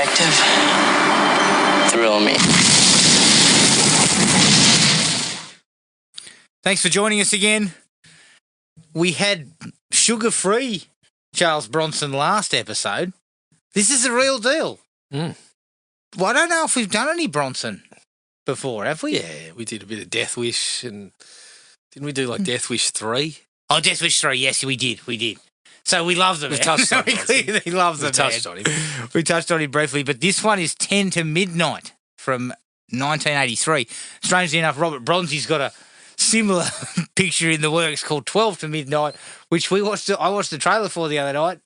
detective thrill me. Thanks for joining us again. We had sugar-free Charles Bronson last episode. This is the real deal. Mm. Well, I don't know if we've done any Bronson before, have we? Yeah, we did a bit of Death Wish, and didn't we do like Death Wish 3? Oh, Death Wish 3, yes, we did. So we love them. We touched on We clearly love them. We touched on him. We touched on him briefly, but this one is 10 to Midnight from 1983. Strangely enough, Robert Bronzi's got a similar picture in the works called 12 to Midnight, which I watched the trailer for the other night.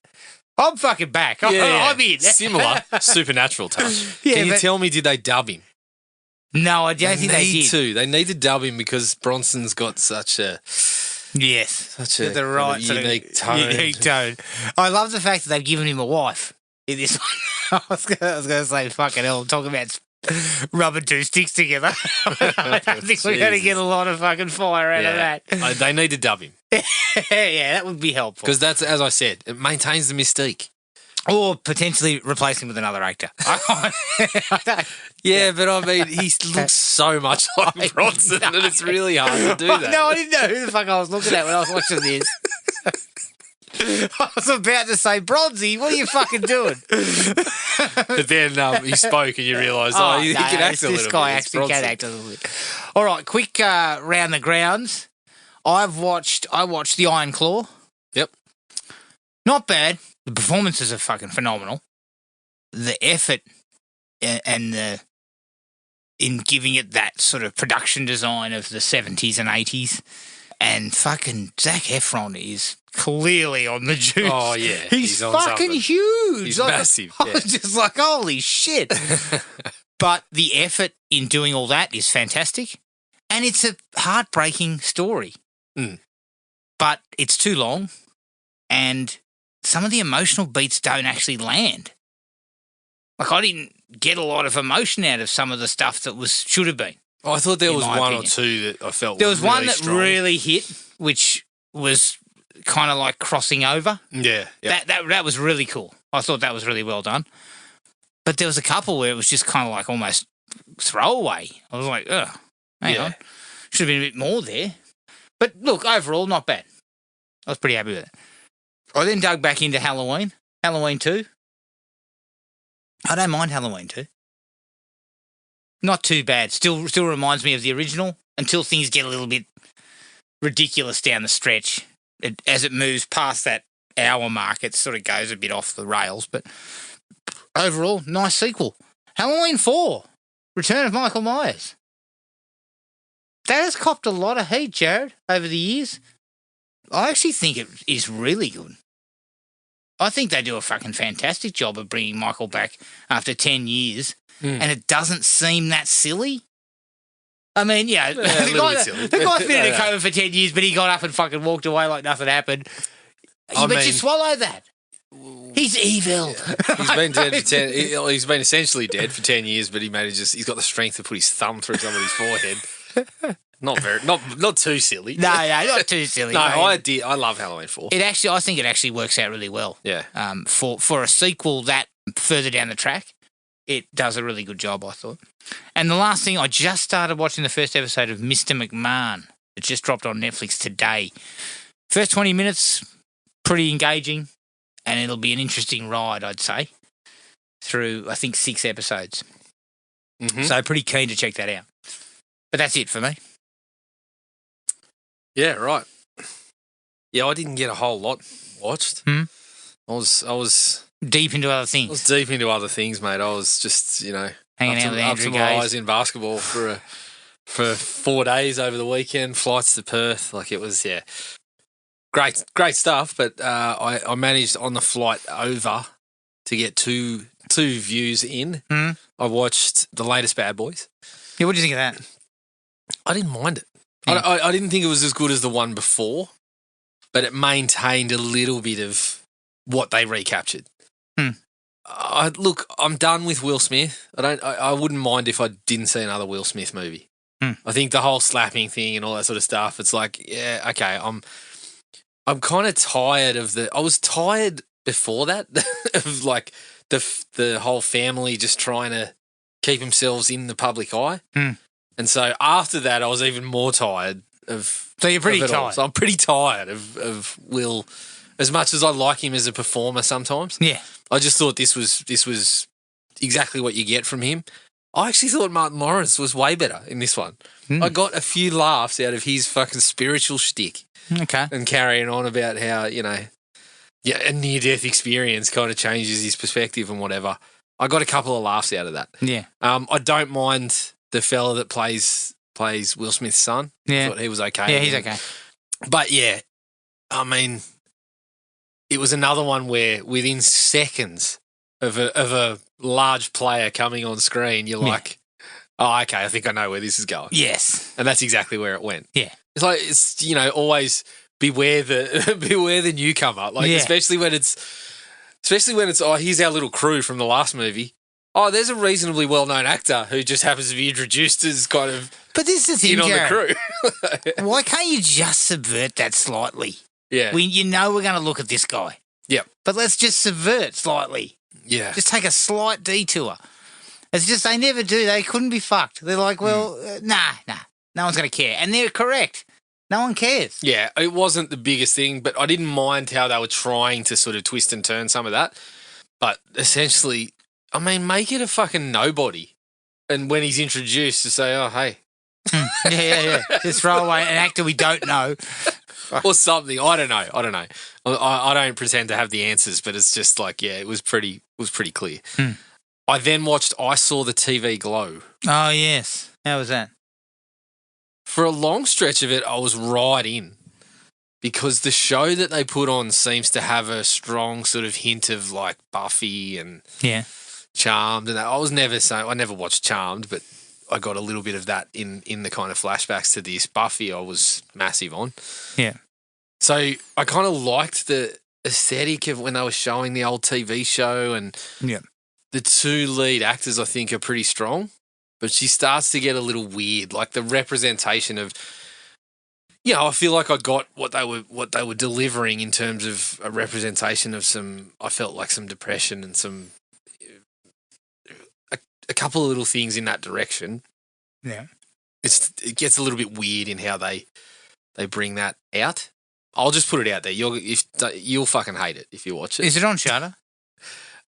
I'm fucking back. I'm in. Similar supernatural touch. Yeah, Can you but- tell me, did they dub him? No, I don't think they did. They need to dub him because Bronson's got such a The right sort of unique tone. Unique tone. I love the fact that they've given him a wife in this one. I was going to say, fucking hell, talking about rubbing two sticks together. I don't think we're going to get a lot of fucking fire out of that. They need to dub him Yeah, that would be helpful. because that's, as I said, it maintains the mystique. Or potentially replace him with another actor. Yeah, but I mean, he looks so much like Bronson that it's really hard to do that. No, I didn't know who the fuck I was looking at when I was watching this. I was about to say, Bronzy, what are you fucking doing? But then he spoke and you realise, he no, can act a little bit. This guy It's actually can Bronson. act a little bit. All right, quick round the grounds. I watched The Iron Claw. Yep. Not bad. The performances are fucking phenomenal. The effort and the in giving it that sort of production design of the 70s and 80s. And fucking Zac Efron is clearly on the juice. Oh, yeah. He's on fucking something. huge. He's Like, massive. I Yeah. was just like, holy shit. But the effort in doing all that is fantastic. And it's a heartbreaking story. Mm. But it's too long. And some of the emotional beats don't actually land. Like, I didn't get a lot of emotion out of some of the stuff that should have been. Oh, I thought there In was my one opinion. or two that I felt There was really one that strong. really hit, which was kind of like crossing over. Yeah. That was really cool. I thought that was really well done. But there was a couple where it was just kind of like almost throwaway. I was like, ugh, hang on. Should have been a bit more there. But look, overall, not bad. I was pretty happy with it. I then dug back into Halloween. Halloween 2. I don't mind Halloween 2. Not too bad. Still reminds me of the original until things get a little bit ridiculous down the stretch. As it moves past that hour mark, it sort of goes a bit off the rails. But overall, nice sequel. Halloween 4, Return of Michael Myers. That has copped a lot of heat, Jared, over the years. I actually think it is really good. I think they do a fucking fantastic job of bringing Michael back after 10 years, and it doesn't seem that silly. I mean, yeah, the little bit silly. guy's been in a coma for 10 years, but he got up and fucking walked away like nothing happened. But you swallow that. He's evil. He's been dead for 10. He's been essentially dead for 10 years, but he's got the strength to put his thumb through somebody's forehead. Not too silly. No, not too silly. No, mate. I love Halloween 4. I think it actually works out really well. Yeah. For a sequel that further down the track, it does a really good job, I thought. And the last thing, I just started watching the first episode of Mr. McMahon. It just dropped on Netflix today. First 20 minutes, pretty engaging, and it'll be an interesting ride, I'd say, through, I think, 6 episodes. Mm-hmm. So pretty keen to check that out. But that's it for me. Yeah, right. Yeah, I didn't get a whole lot watched. Hmm. I was Deep into other things. deep into other things, mate. I was just, Hanging out with up Andrew to my Gaze. eyes in basketball for 4 days over the weekend, flights to Perth. Like, it was, great stuff. But I managed on the flight over to get two views in. Hmm. I watched the latest Bad Boys. Yeah, what do you think of that? I didn't mind it. Yeah. I didn't think it was as good as the one before, but it maintained a little bit of what they recaptured. Look, I'm done with Will Smith. I wouldn't mind if I didn't see another Will Smith movie. I think the whole slapping thing and all that sort of stuff, it's like, yeah, okay, I'm kind of tired of I was tired before that of like the whole family just trying to keep themselves in the public eye. Mm. And so after that, I was even more tired of. So you're pretty of it all. tired. So I'm pretty tired of Will, as much as I like him as a performer sometimes. Yeah. I just thought this was exactly what you get from him. I actually thought Martin Lawrence was way better in this one. Mm. I got a few laughs out of his fucking spiritual shtick. Okay. And carrying on about how, a near-death experience kind of changes his perspective and whatever. I got a couple of laughs out of that. Yeah. I don't mind the fella that plays Will Smith's son. Yeah. I thought he was okay. Yeah, he's okay. But, yeah, I mean, it was another one where within seconds of a large player coming on screen, you're like, oh, okay, I think I know where this is going. Yes. And that's exactly where it went. Yeah. It's like, always beware the newcomer. Like, especially when it's, oh, here's our little crew from the last movie. Oh, there's a reasonably well-known actor who just happens to be introduced as kind of but this is the thing, on the crew. Why can't you just subvert that slightly? Yeah. We're going to look at this guy. Yep. But let's just subvert slightly. Yeah. Just take a slight detour. It's just they never do. They couldn't be fucked. They're like, well, nah. No one's going to care. And they're correct. No one cares. Yeah, it wasn't the biggest thing, but I didn't mind how they were trying to sort of twist and turn some of that. But essentially, I mean, make it a fucking nobody. And when he's introduced, to say, oh, hey. Yeah. Just throw away an actor we don't know. Or something. I don't know. I don't pretend to have the answers, but it's just like, yeah, it was pretty clear. I then watched I Saw the TV Glow. Oh, yes. How was that? For a long stretch of it, I was right in because the show that they put on seems to have a strong sort of hint of like Buffy and Charmed. And I never watched Charmed, but I got a little bit of that in the kind of flashbacks to this. Buffy I was massive on. Yeah. So I kind of liked the aesthetic of when they were showing the old TV show, and the two lead actors I think are pretty strong. But she starts to get a little weird, like the representation of, I feel like I got what they were delivering in terms of a representation of I felt like some depression and a couple of little things in that direction. Yeah. It gets a little bit weird in how they bring that out. I'll just put it out there. You'll fucking hate it if you watch it. Is it on Shudder?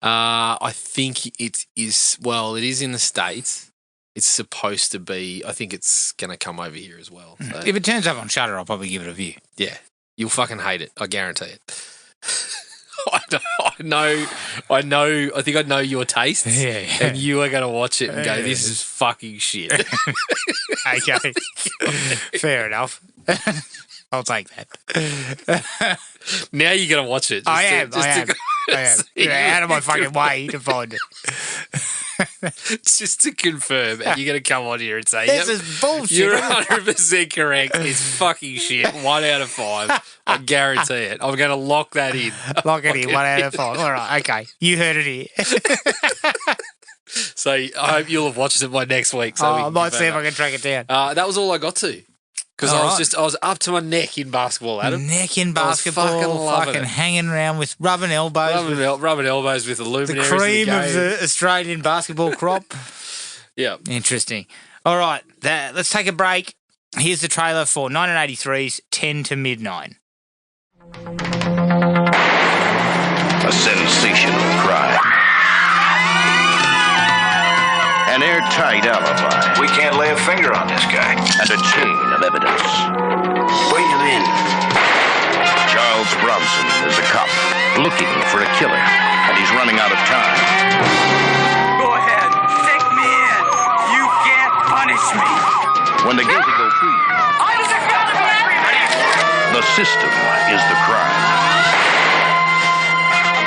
I think it is. Well, it is in the States. It's supposed to be. I think it's going to come over here as well. So. If it turns up on Shudder, I'll probably give it a view. Yeah, you'll fucking hate it. I guarantee it. I know. I think I know your tastes. Yeah. And you are going to watch it and go, "This is fucking shit." Okay, fair enough. I'll take that. Now you're going to watch it. I am. Yeah, out of my fucking way to find it. Just to confirm, and you're going to come on here and say, this is bullshit. You're 100% correct. It's fucking shit. 1 out of 5. I guarantee it. I'm going to lock that in. Lock it in. 1 out of 5. All right. Okay. You heard it here. So I hope you'll have watched it by next week. So I might see if I can track it down. That was all I got to. Because I was up to my neck in basketball, Adam. Neck in basketball, fucking hanging around with rubbing elbows. Rubbing elbows with the luminaries. The cream of the Australian basketball crop. Yeah. Interesting. All right, let's take a break. Here's the trailer for 1983's 10 to Midnight. A sensational crime. An airtight alibi. We can't lay a finger on this guy. And a chain of evidence. Bring him in. Charles Bronson is a cop looking for a killer, and he's running out of time. Go ahead, stick me in. You can't punish me. When the guilty go free, the system is the crime.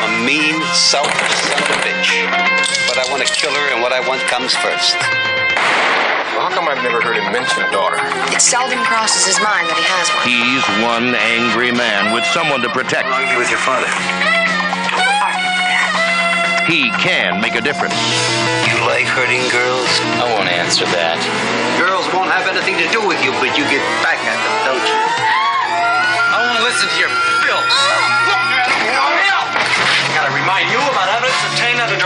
I'm a mean, selfish son of a bitch. But I want to kill her, and what I want comes first. Well, how come I've never heard him mention a daughter? It seldom crosses his mind that he has one. He's one angry man with someone to protect. Argue with your father. He can make a difference. You like hurting girls? I won't answer that. Girls won't have anything to do with you, but you get back at them, don't you? I won't listen to your filth. I gotta remind you about evidence obtained under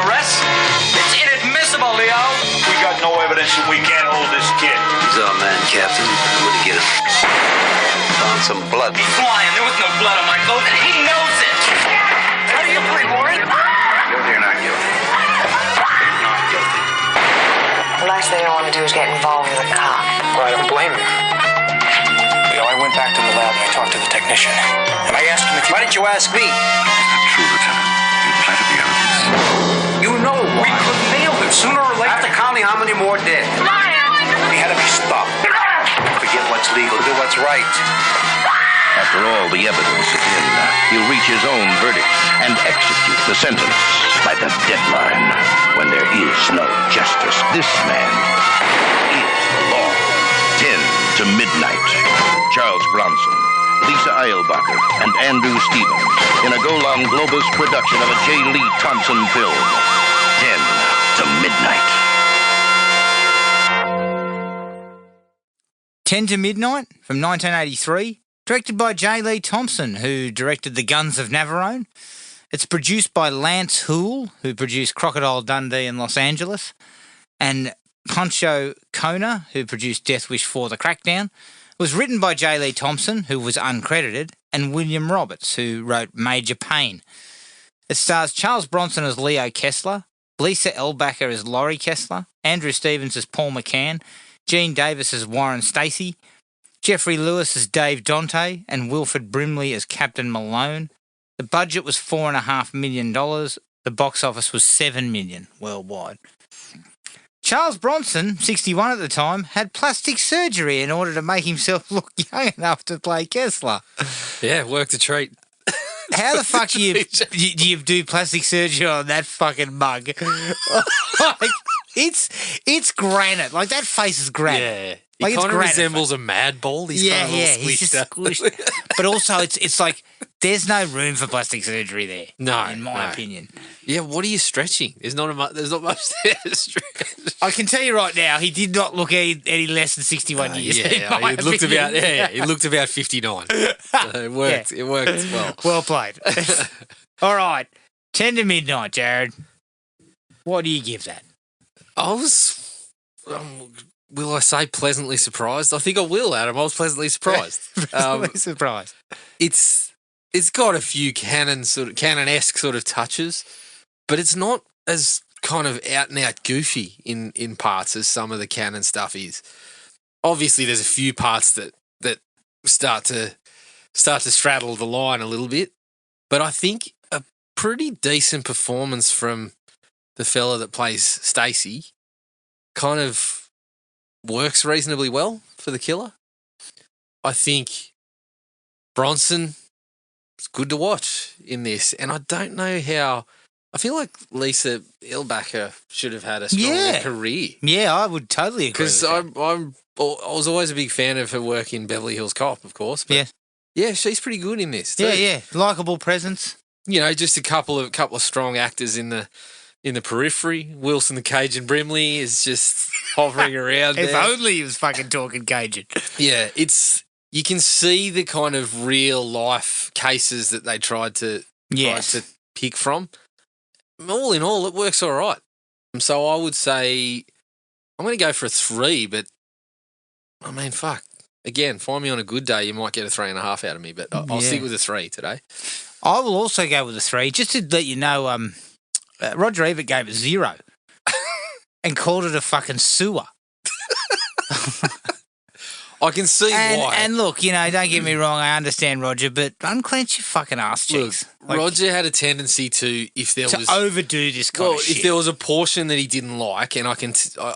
Listen, we can't hold this kid. He's our man, Captain. Where'd he get him? Found some blood. He's lying. There was no blood on my clothes, and he knows it. How do you plead, Warren? Guilty or not guilty? Not guilty. The last thing I want to do is get involved with a cop. Well, I don't blame you. You know, I went back to the lab and I talked to the technician. And I asked him if Why didn't you ask me? True, Lieutenant. You planted the evidence. You know we why. could nail him sooner or later. After counting how many more dead. He had to be stopped. Forget what's legal. Do what's right. After all the evidence is in, he'll reach his own verdict and execute the sentence by the deadline when there is no justice. This man is the law. 10 to midnight. Charles Bronson, Lisa Eilbacher, and Andrew Stevens in a Golan Globus production of a J. Lee Thompson film. 10 to midnight. 10 to Midnight from 1983, directed by J. Lee Thompson, who directed The Guns of Navarone. It's produced by Lance Houle, who produced Crocodile Dundee in Los Angeles, and Pancho Kona, who produced Death Wish 4 The Crackdown. It was written by J. Lee Thompson, who was uncredited, and William Roberts, who wrote Major Payne. It stars Charles Bronson as Leo Kessler, Lisa Eilbacher as Laurie Kessler, Andrew Stevens as Paul McCann, Gene Davis as Warren Stacey, Jeffrey Lewis as Dave Dante, and Wilfred Brimley as Captain Malone. The budget was $4.5 million. The box office was $7 million worldwide. Charles Bronson, 61 at the time, had plastic surgery in order to make himself look young enough to play Kessler. Yeah, worked a treat. How the fuck do you do plastic surgery on that fucking mug? Like, it's granite. Like, that face is granite. Yeah. Like, He it's kind of granite. resembles a mad ball. He's kind of all He's squished just up. squished. But also, it's like there's no room for plastic surgery there. No, in my opinion. Yeah, what are you stretching? There's not much there to stretch. I can tell you right now, he did not look any less than 61 years. Yeah, he looked he looked about 59. So it worked. Yeah. It worked well. Well played. All right, 10 to midnight, Jared. What do you give that? I was, will I say pleasantly surprised? I think I will, Adam. I was pleasantly surprised. Pleasantly surprised. It's got a few canon-esque sort of touches, but it's not as kind of out and out goofy in parts as some of the canon stuff is. Obviously, there's a few parts that start to straddle the line a little bit, but I think a pretty decent performance from the fella that plays Stacy kind of works reasonably well for the killer. I think Bronson is good to watch in this, and I don't know how. I feel like Lisa Eilbacher should have had a stronger career. Yeah, I would totally agree. Because I was always a big fan of her work in Beverly Hills Cop, of course. But yeah, she's pretty good in this too. Yeah, likeable presence. You know, just a couple of strong actors in the periphery. Wilson the Cajun Brimley is just hovering around If there. only he was fucking talking Cajun. Yeah, you can see the kind of real life cases that they tried to pick from. All in all, it works all right. So I would say I'm going to go for a 3, but I mean, fuck. Again, find me on a good day, you might get a 3.5 out of me, but I'll stick with a 3 today. I will also go with a 3, just to let you know. Roger Ebert gave it 0 and called it a fucking sewer. I can see why. And look, you know, don't get me wrong, I understand Roger, but unclench your fucking ass cheeks. Look, Roger had a tendency to, overdo this kind of shit. If there was a portion that he didn't like, and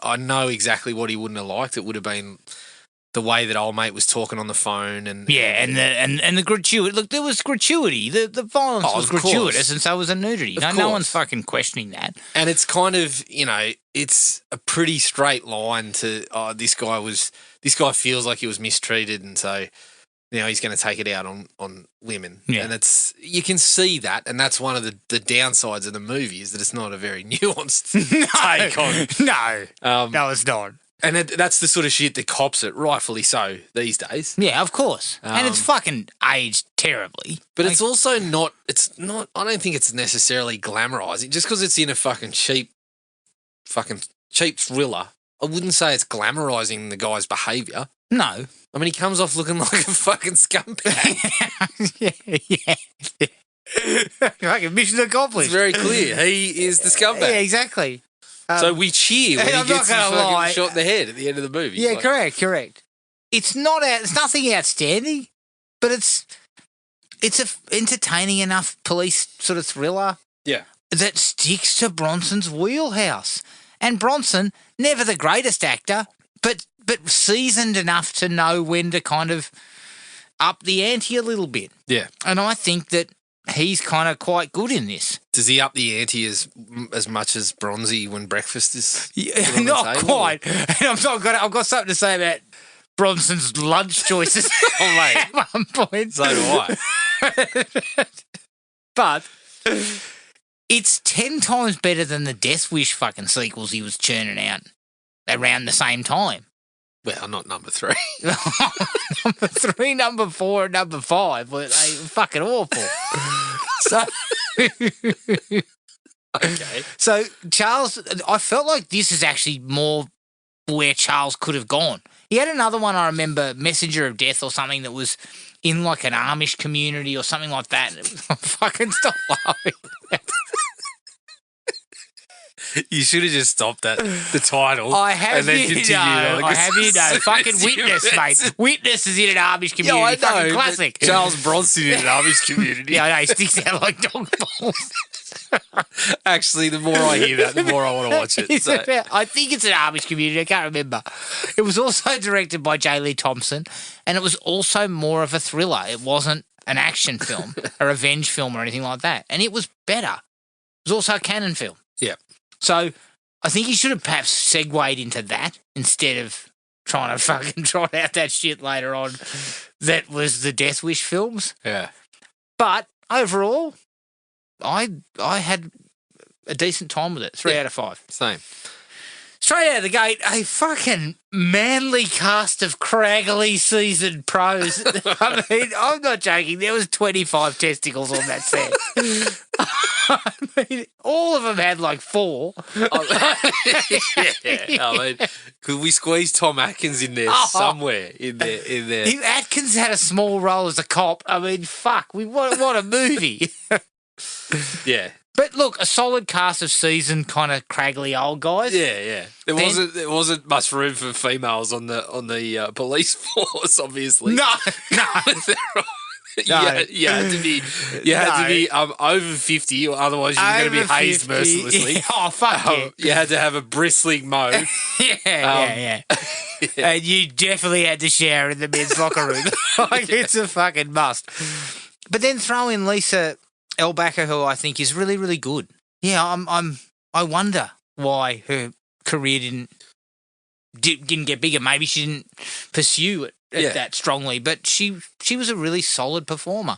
I know exactly what he wouldn't have liked, it would have been the way that old mate was talking on the phone, and the gratuity. Look, there was gratuity. The violence was gratuitous, and so was the nudity. No one's fucking questioning that. And it's kind of, you know, it's a pretty straight line to this guy feels like he was mistreated, and so you know he's going to take it out on women. Yeah. And you can see that, and that's one of the downsides of the movie is that it's not a very nuanced take on. No, it's not. And that's the sort of shit that cops it, rightfully so, these days. Yeah, of course. And it's fucking aged terribly. But it's also not, I don't think it's necessarily glamorising. Just because it's in a fucking cheap thriller, I wouldn't say it's glamorising the guy's behaviour. No. I mean, he comes off looking like a fucking scumbag. yeah. Fucking mission accomplished. It's very clear. He is the scumbag. Yeah, exactly. So we cheer when he I'm gets his not gonna lie. fucking shot in the head at the end of the movie. Yeah, Like, correct. It's nothing outstanding, but it's a entertaining enough police sort of thriller Yeah. that sticks to Bronson's wheelhouse. And Bronson, never the greatest actor, but seasoned enough to know when to kind of up the ante a little bit. Yeah. And I think that he's kind of quite good in this. Does he up the ante as much as Bronzy when breakfast is put on the Not table? quite. And I've got something to say about Bronson's lunch choices Oh, mate. at one point. So do I. But it's 10 times better than the Death Wish fucking sequels he was churning out around the same time. Well, not number 3. Number 3, number 4, and number 5 were fucking awful. So, Okay. so Charles, I felt like this is actually more where Charles could have gone. He had another one, I remember, Messenger of Death or something that was in like an Amish community or something like that. Fucking stop laughing. You should have just stopped at the title. I have and then you continued know, on. I have you know, fucking Witness, mate. Witness is in an Amish community. Yeah, I know. Fucking but classic. Charles Bronson in an Amish community. Yeah, I know, he sticks out like dog balls. Actually, the more I hear that, the more I want to watch it. So. I think it's an Amish community. I can't remember. It was also directed by J. Lee Thompson, and it was also more of a thriller. It wasn't an action film, a revenge film, or anything like that. And it was better. It was also a canon film. Yeah. So I think he should have perhaps segued into that instead of trying to fucking trot out that shit later on. That was the Death Wish films. Yeah. But overall, I had a decent time with it. 3 out of 5. Same. Straight out of the gate, a fucking manly cast of craggly seasoned pros. I mean, I'm not joking. There was 25 testicles on that set. I mean, all of them had like 4. Yeah. I mean, could we squeeze Tom Atkins in there somewhere in there? If Atkins had a small role as a cop, I mean, fuck, what a movie. Yeah. But look, a solid cast of seasoned, kind of craggly old guys. Yeah. There wasn't much room for females on the police force, obviously. No. You had to be over 50, or otherwise you're going to be hazed 50. mercilessly. Yeah. Oh, fuck yeah. You had to have a bristling mow. Yeah. And you definitely had to shower in the men's locker room. Like, it's a fucking must. But then throw in Lisa Elbacker, who I think is really, really good. Yeah, I wonder why her career didn't get bigger. Maybe she didn't pursue it that strongly, but she was a really solid performer.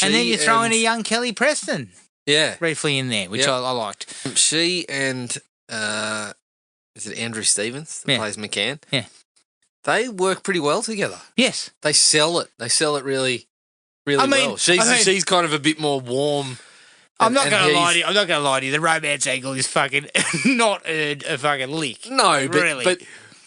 And then you throw in a young Kelly Preston, briefly in there, which I liked. She and is it Andrew Stevens that plays McCann? Yeah, they work pretty well together. Yes, they sell it. They sell it really well. She's kind of a bit more warm. I'm not going to lie to you. The romance angle is fucking not earned a fucking lick. No, but really. But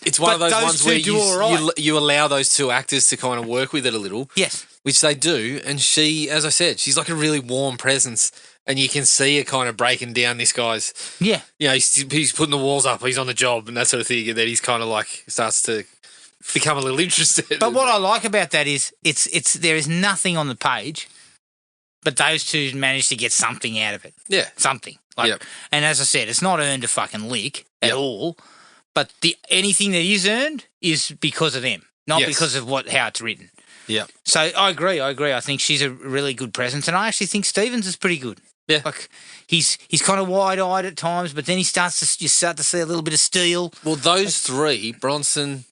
it's one of those ones where you allow those two actors to kind of work with it a little. Yes. Which they do. And she, as I said, she's like a really warm presence. And you can see her kind of breaking down this guy's... Yeah. You know, he's putting the walls up, he's on the job and that sort of thing. And then he's kind of like starts to become a little interested. But what I like about that is there is nothing on the page, but those two managed to get something out of it. Yeah. Something. And as I said, it's not earned a fucking lick at all. But anything that is earned is because of them, not because of how it's written. Yeah. So I agree. I think she's a really good presence, and I actually think Stevens is pretty good. Yeah. Like he's kind of wide-eyed at times, but then you start to see a little bit of steel. Well, those three, Bronson,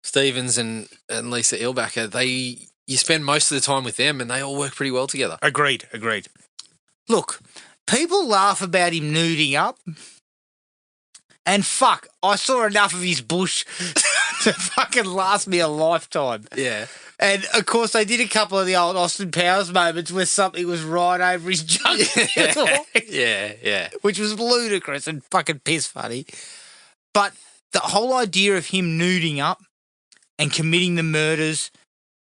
Stevens, and Lisa Elbacker, you spend most of the time with them, and they all work pretty well together. Agreed. Look, people laugh about him nuding up. And fuck, I saw enough of his bush to fucking last me a lifetime. Yeah. And, of course, they did a couple of the old Austin Powers moments where something was right over his junk. Yeah. Which was ludicrous and fucking piss funny. But the whole idea of him nuding up and committing the murders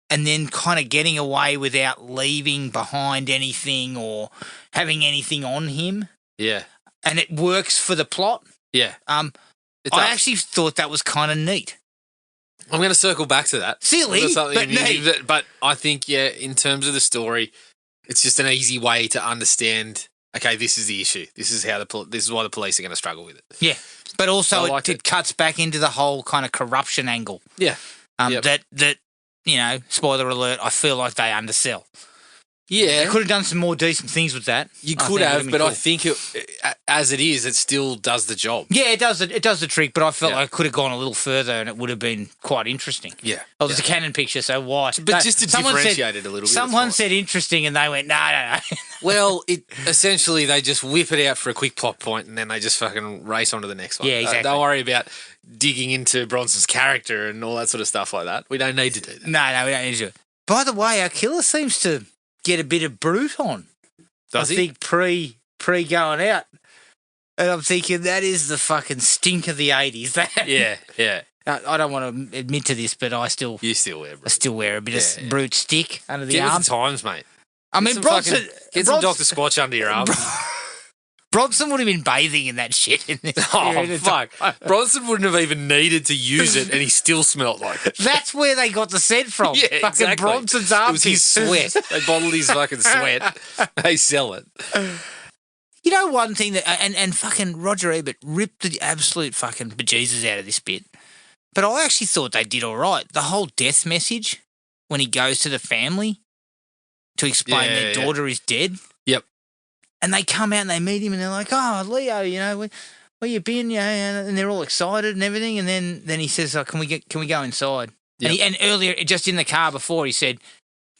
and then kind of getting away without leaving behind anything or having anything on him, Yeah. and it works for the plot. Yeah. I does. actually thought that was kind of neat. I'm going to circle back to that. Silly, That's something but neat. But I think, yeah, in terms of the story, it's just an easy way to understand. Okay, this is the issue. This is how this is why the police are going to struggle with it. Yeah, but also I like it cuts back into the whole kind of corruption angle. Yeah. Yep. That you know, spoiler alert, I feel like they undersell. Yeah. You could have done some more decent things with that. You I could think it have, would've but been I think as it is, it still does the job. Yeah, it does. It does the trick, but I felt Yeah. like I could have gone a little further, and it would have been quite interesting. Yeah. Oh, there's a Canon picture, so why? But just to Someone differentiate it a little bit. Someone it's fine. said interesting, and they went, no. Well, essentially they just whip it out for a quick plot point, and then they just fucking race on to the next one. Yeah, exactly. Don't worry about digging into Bronson's character and all that sort of stuff like that. We don't need to do that. No, we don't need to do it. By the way, our killer seems to get a bit of brute on. Does I he? think pre going out. And I'm thinking that is the fucking stink of the 80s. That Yeah. I don't want to admit to this, but I still You still wear, bro. wear a bit of Yeah. brute stick under the Get arm. with the times, mate. I mean, Bronson. Get some Dr. Squatch under your arm. Bronson would have been bathing in that shit in this Oh, period of fuck. time. Bronson wouldn't have even needed to use it, and he still smelt like it. That's where they got the scent from. Yeah, Fucking exactly. Bronson's It armpit. was his sweat. They bottled his fucking sweat. They sell it. You know, one thing that and fucking Roger Ebert ripped the absolute fucking bejesus out of this bit, but I actually thought they did all right. The whole death message when he goes to the family to explain their daughter is dead. Yep. And they come out and they meet him and they're like, "Oh, Leo, you know, where you been?" You know, and they're all excited and everything. And then he says, "Oh, can we go inside?" Yep. And earlier, just in the car before, he said,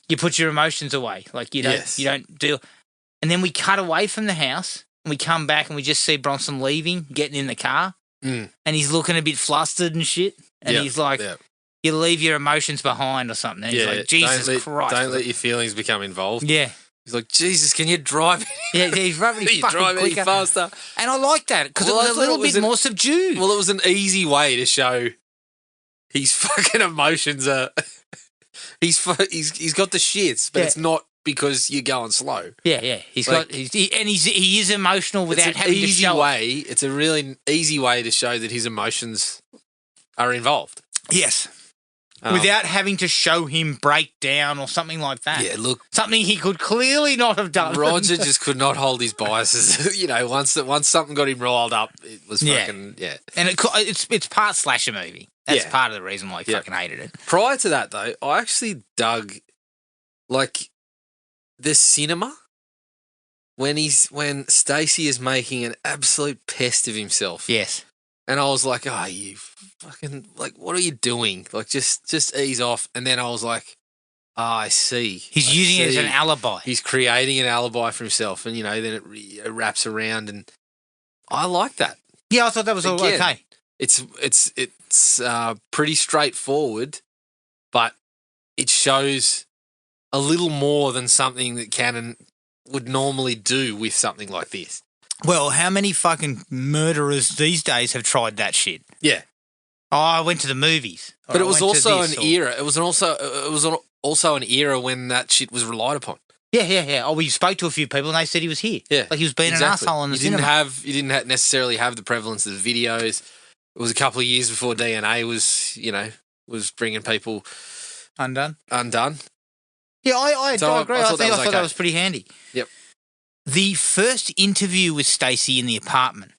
"You put your emotions away, like you don't deal." And then we cut away from the house and we come back and we just see Bronson leaving, getting in the car, and he's looking a bit flustered and shit. And he's like, "You leave your emotions behind or something." And he's like, "Jesus Christ. Don't let your feelings become involved." Yeah. He's like, "Jesus, can you drive Yeah, he's rubbing his you fucking drive any quicker. faster?" And I like that because Well, I it was a thought little it was bit more subdued. Well, it was an easy way to show his fucking emotions are. He's got the shits, but it's not because you're going slow. Yeah. He is emotional without having to show it. It's a really easy way to show that his emotions are involved. Yes. Without having to show him break down or something like that. Yeah, look. Something he could clearly not have done. Roger just could not hold his biases. You know, once something got him riled up, it was fucking, And it's part slasher movie. That's part of the reason why I fucking hated it. Prior to that, though, I actually dug, like, the cinema when Stacey is making an absolute pest of himself. Yes. And I was like, "Oh, you fucking, like, what are you doing? Like, just ease off." And then I was like, "Oh, I see." He's using it as an alibi. He's creating an alibi for himself, and, you know, then it wraps around, and I like that. Yeah, I thought that was all Again, okay. It's pretty straightforward, but it shows a little more than something that Cannon would normally do with something like this. Well, how many fucking murderers these days have tried that shit? Yeah. Oh, I went to the movies. Or But it I was went to also this, an or- era. It was also an era when that shit was relied upon. Yeah. Oh, we spoke to a few people and they said he was here. Yeah, Like he was being an asshole in the cinema. You didn't necessarily have the prevalence of the videos. It was a couple of years before DNA was bringing people Undone. Yeah, I agree. I thought that was pretty handy. Yep. The first interview with Stacey in the apartment.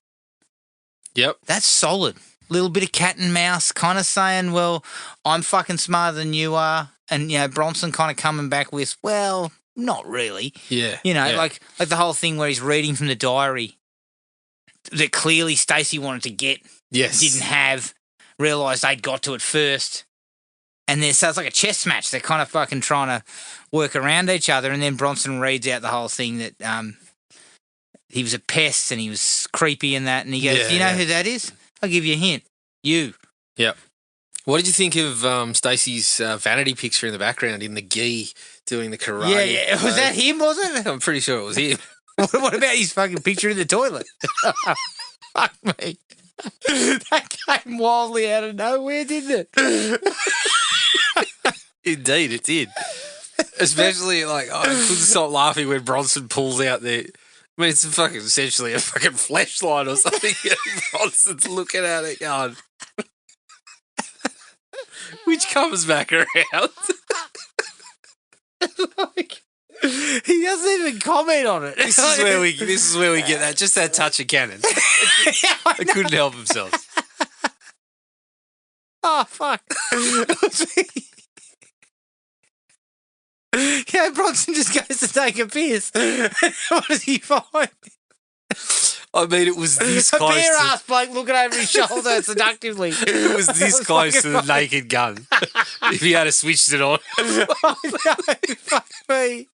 Yep. That's solid. Little bit of cat and mouse, kind of saying, "Well, I'm fucking smarter than you are," and Bronson kind of coming back with, "Well, not really." Yeah. Like the whole thing where he's reading from the diary that clearly Stacey wanted to get, didn't have, realised they'd got to it first. And then so it's like a chess match. They're kind of fucking trying to work around each other. And then Bronson reads out the whole thing that he was a pest and he was creepy and that. And he goes, "Do you know who that is? I'll give you a hint. You." Yep. What did you think of Stacey's vanity picture in the background in the gi doing the karate? Yeah. Was that him, was it? I'm pretty sure it was him. What about his fucking picture in the toilet? Fuck me. That came wildly out of nowhere, didn't it? Indeed, it did. Especially, like, I couldn't stop laughing when Bronson pulls out the... I mean, it's essentially a fucking flashlight or something. And Bronson's looking at it going... Which comes back around. Like, he doesn't even comment on it. This is where we get that, just that touch of canon. They couldn't help themselves. Oh, fuck. Yeah, Bronson just goes to take a piss. What does he find? I mean, it was this A close bare to... ass bloke looking over his shoulder seductively. It was this close to the naked gun. If he had switched it on. Oh, no, fuck me.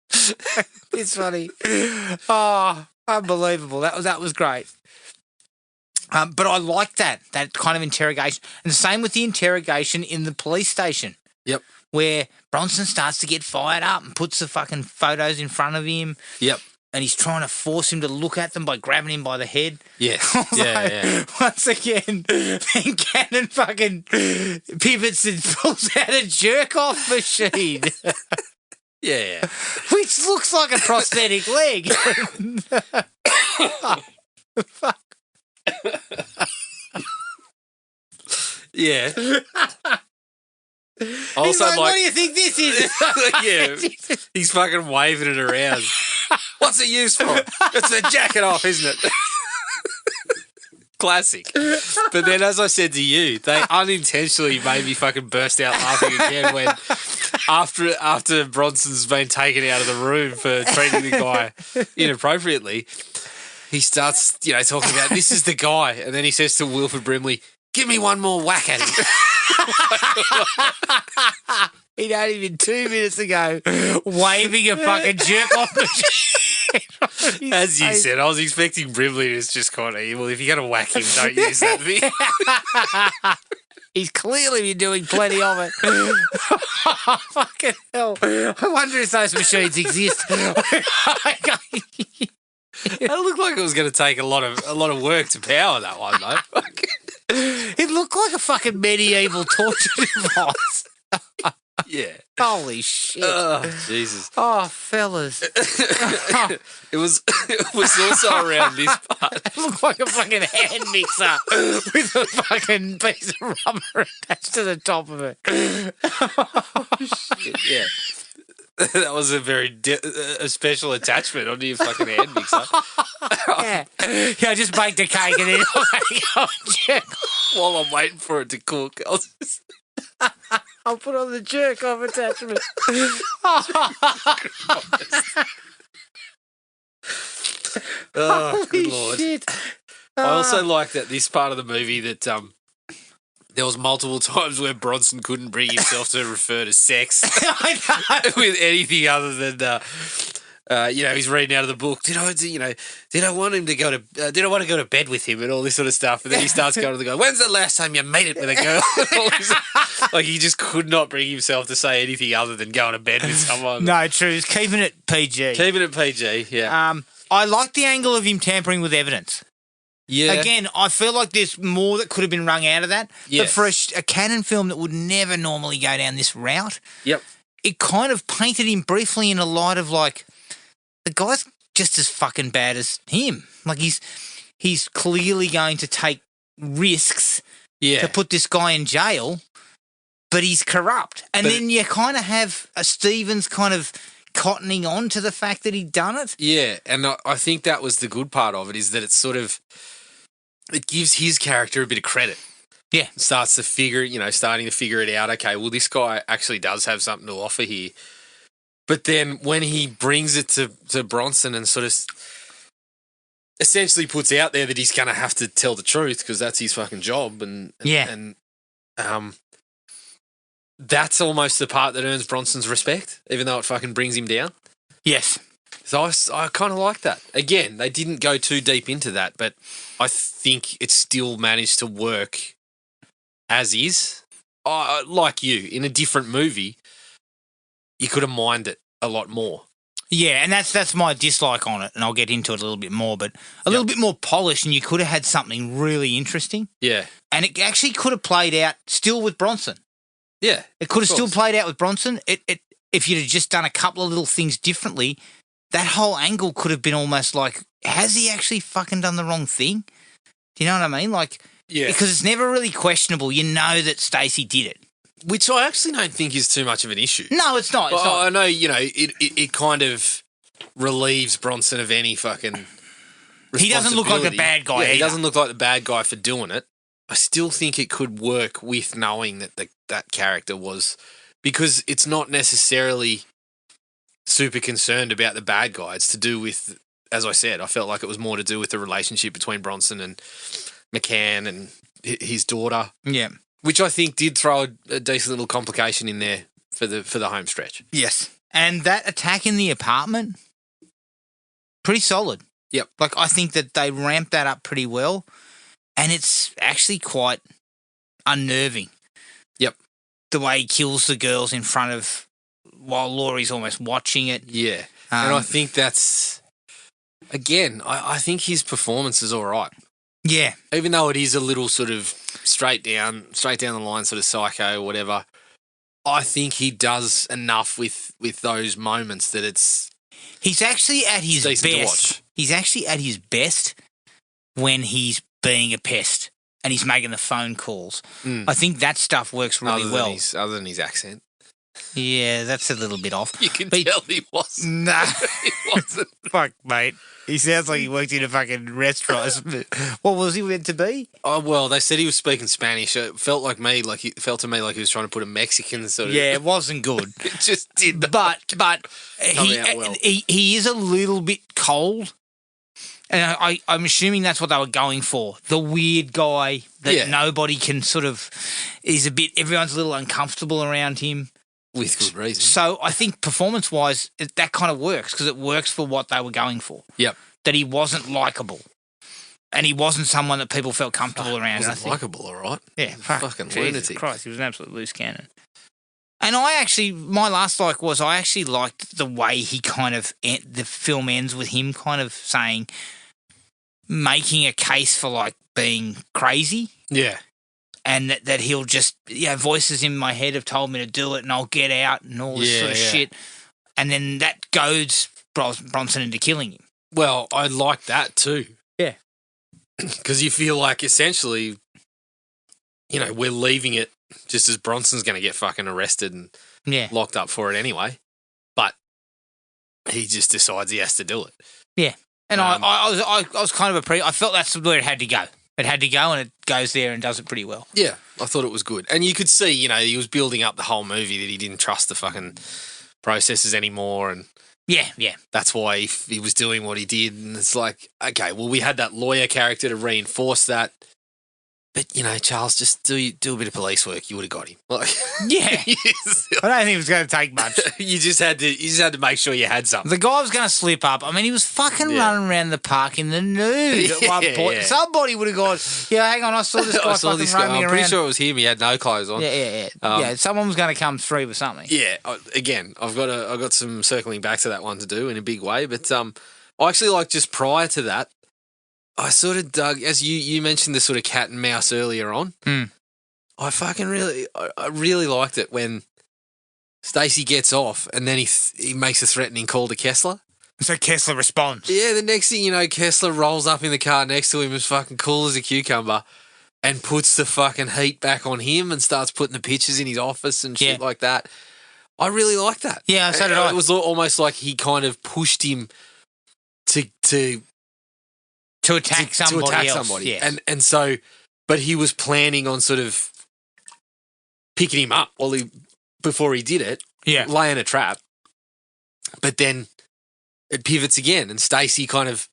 It's funny. Oh, unbelievable. That was great. But I like that kind of interrogation. And the same with the interrogation in the police station. Yep. Where Bronson starts to get fired up and puts the fucking photos in front of him. Yep. And he's trying to force him to look at them by grabbing him by the head. Yeah. Once again, then Cannon fucking pivots and pulls out a jerk-off machine. Yeah. Which looks like a prosthetic leg. Fuck. Yeah. He's like, what do you think this is? Yeah. He's fucking waving it around. What's it used for? It's a jacket off, isn't it? Classic. But then, as I said to you, they unintentionally made me fucking burst out laughing again when after Bronson's been taken out of the room for treating the guy inappropriately, he starts, talking about, this is the guy. And then he says to Wilford Brimley, give me one more whack at him. He'd only been 2 minutes ago waving a fucking jerk-off machine. As you said, I was expecting Brimley to just kind of, well, if you're going to whack him, don't use that thing. He's clearly been doing plenty of it. Oh, fucking hell. I wonder if those machines exist. It looked like it was going to take a lot of work to power that one, though. It looked like a fucking medieval torture device. Yeah. Holy shit. Jesus. Oh, fellas. It was also around this part. It looked like a fucking hand mixer with a fucking piece of rubber attached to the top of it. Oh, shit, yeah. That was a very a special attachment onto your fucking hand mixer. Yeah. I just baked a cake and then I'll check. While I'm waiting for it to cook, I'll put on the jerk off attachment. Oh, good Lord. Shit. I also like that this part of the movie that there was multiple times where Bronson couldn't bring himself to refer to sex with anything other than he's reading out of the book. Did I want him to go to? Did I want to go to bed with him and all this sort of stuff? And then he starts going to the guy. When's the last time you made it with a girl? Like he just could not bring himself to say anything other than going to bed with someone. No, true. It's keeping it PG. Keeping it PG. Yeah. I like the angle of him tampering with evidence. Yeah. Again, I feel like there's more that could have been wrung out of that. Yes. But for a Cannon film that would never normally go down this route, Yep. it kind of painted him briefly in a light of like, the guy's just as fucking bad as him. Like he's clearly going to take risks to put this guy in jail, but he's corrupt. And then you kind of have a Stevens kind of cottoning on to the fact that he'd done it. Yeah, and I think that was the good part of it, is that it's sort of, it gives his character a bit of credit. Yeah. Starting to figure it out. Okay, well, this guy actually does have something to offer here. But then when he brings it to Bronson and sort of essentially puts out there that he's going to have to tell the truth because that's his fucking job, and that's almost the part that earns Bronson's respect, even though it fucking brings him down. Yes. So I kind of like that. Again, they didn't go too deep into that, but I think it still managed to work as is. Like you, in a different movie, you could have mined it a lot more. Yeah, and that's my dislike on it, and I'll get into it a little bit more, but a little bit more polished, and you could have had something really interesting. Yeah. And it actually could have played out still with Bronson. Yeah. It could have still played out with Bronson. If you'd have just done a couple of little things differently, that whole angle could have been almost like, has he actually fucking done the wrong thing? Do you know what I mean? Like, Yeah. because it's never really questionable. You know that Stacey did it. Which I actually don't think is too much of an issue. No, it's not. It's not. I know, it kind of relieves Bronson of any fucking He doesn't look like the bad guy Yeah, he either. doesn't look like the bad guy for doing it. I still think it could work with knowing that that character was, because it's not necessarily super concerned about the bad guy. It's to do with, as I said, I felt like it was more to do with the relationship between Bronson and McCann and his daughter. Yeah. Which I think did throw a decent little complication in there for the home stretch. Yes. And that attack in the apartment, pretty solid. Yep. Like, I think that they ramped that up pretty well, and it's actually quite unnerving. Yep. The way he kills the girls in front of, while Laurie's almost watching it. Yeah. And I think that's, again, I think his performance is all right. Yeah. Even though it is a little sort of straight down the line sort of psycho or whatever, I think he does enough with those moments that it's He's actually at his decent to best. watch. He's actually at his best when he's being a pest and he's making the phone calls. I think that stuff works really well. Other than his accent. Yeah, that's a little bit off. You can But- tell he wasn't. Nah. He wasn't. Fuck, mate. He sounds like he worked in a fucking restaurant. What was he meant to be? Oh, well, they said he was speaking Spanish. It felt to me like he was trying to put a Mexican sort of... Yeah, it wasn't good. It just did not. But Come out well. he is a little bit cold. And I'm assuming that's what they were going for. The weird guy that nobody can sort of... Everyone's a little uncomfortable around him. With good reason. So I think performance-wise, that kind of works because it works for what they were going for. Yep. That he wasn't likable. And he wasn't someone that people felt comfortable around. He wasn't likable, all right. Yeah, Fucking Jesus lunatic. Christ, he was an absolute loose cannon. And my last like was I actually liked the way he kind of, the film ends with him kind of saying, making a case for like being crazy. Yeah. And that he'll just, voices in my head have told me to do it and I'll get out and all this sort of shit. And then that goads Bronson into killing him. Well, I like that too. Yeah. Because you feel like essentially, we're leaving it just as Bronson's going to get fucking arrested and locked up for it anyway. But he just decides he has to do it. Yeah. And I was kind of I felt that's where it had to go. It had to go, and it goes there and does it pretty well. Yeah, I thought it was good. And you could see, he was building up the whole movie that he didn't trust the fucking processes anymore. And yeah. that's why he was doing what he did. And it's like, okay, well, we had that lawyer character to reinforce that. But, Charles, just do a bit of police work. You would have got him. Like, yeah. I don't think it was going to take much. you just had to make sure you had something. The guy was going to slip up. I mean, he was fucking running around the park in the nude at one point. Yeah. Somebody would have gone, hang on, I saw this guy fucking roaming around. I'm pretty sure it was him. He had no clothes on. Yeah. Someone was going to come through with something. Yeah. Again, I've got some circling back to that one to do in a big way. But I actually like just prior to that, I sort of dug, as you mentioned the sort of cat and mouse earlier on. I fucking I really liked it when Stacey gets off and then he makes a threatening call to Kessler. So Kessler responds. Yeah, the next thing you know, Kessler rolls up in the car next to him as fucking cool as a cucumber and puts the fucking heat back on him and starts putting the pictures in his office and shit like that. I really like that. Yeah, so did I. It was almost like he kind of pushed him to attack somebody else. Yes. And so, but he was planning on sort of picking him up before he did it, laying a trap. But then it pivots again, and Stacey kind of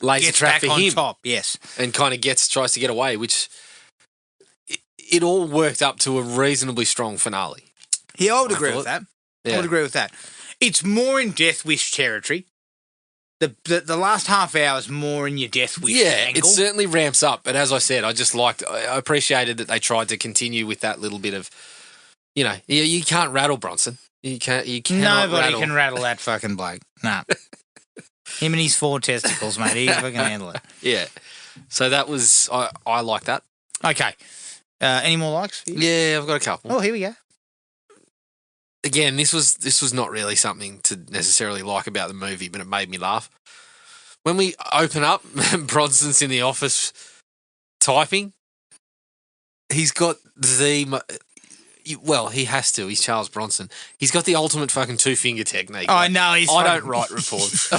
lays a trap for him. Top, yes, and kind of tries to get away, which it all worked up to a reasonably strong finale. Yeah, I would agree with that. Yeah. I would agree with that. It's more in Death Wish territory. The last half hour is more in your Death Wish angle. It certainly ramps up. But as I said, I appreciated that they tried to continue with that little bit of, you can't rattle Bronson. You cannot Nobody rattle. can rattle that fucking bloke. Nah. Him and his 4 testicles, mate. He fucking handle it. Yeah. So that was I like that. Okay. Any more likes for you? Yeah, I've got a couple. Oh, here we go. Again, this was not really something to necessarily like about the movie, but it made me laugh. When we open up, Bronson's in the office typing. He's got he has to. He's Charles Bronson. He's got the ultimate fucking 2-finger technique. Oh, no, I don't write reports.